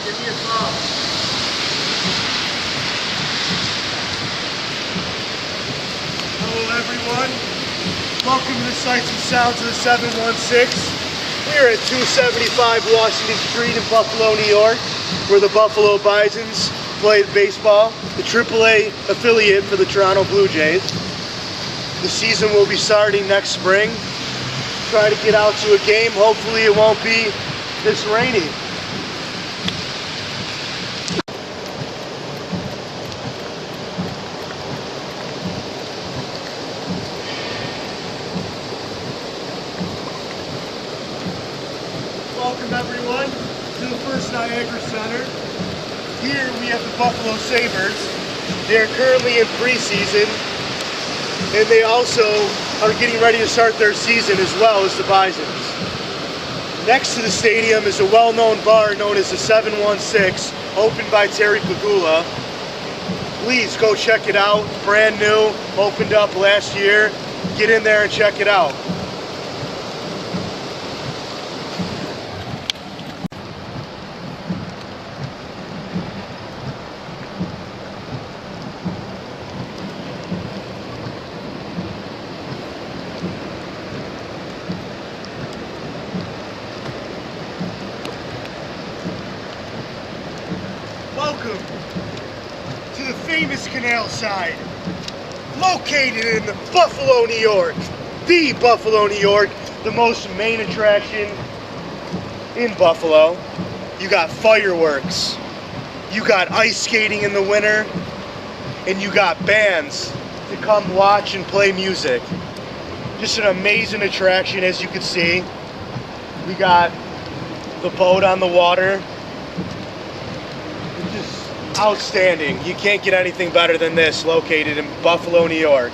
Give me a call. Hello everyone. Welcome to the Sights and Sounds of the 716. We are at 275 Washington Street in Buffalo, New York, where the Buffalo Bisons play baseball, the AAA affiliate for the Toronto Blue Jays. The season will be starting next spring. Try to get out to a game. Hopefully it won't be this rainy. Welcome everyone to the First Niagara Center. Here we have the Buffalo Sabres. They're currently in preseason, and they also are getting ready to start their season as well as the Bisons. Next to the stadium is a well-known bar known as the 716, opened by Terry Pegula. Please go check it out. It's brand new, opened up last year. Get in there and check it out. Welcome to the famous Canal Side, located in Buffalo, New York. The Buffalo, New York, the most main attraction in Buffalo. You got fireworks, you got ice skating in the winter, and you got bands to come watch and play music. Just an amazing attraction, as you can see. We got the boat on the water. Outstanding. You can't get anything better than this, located in Buffalo, New York.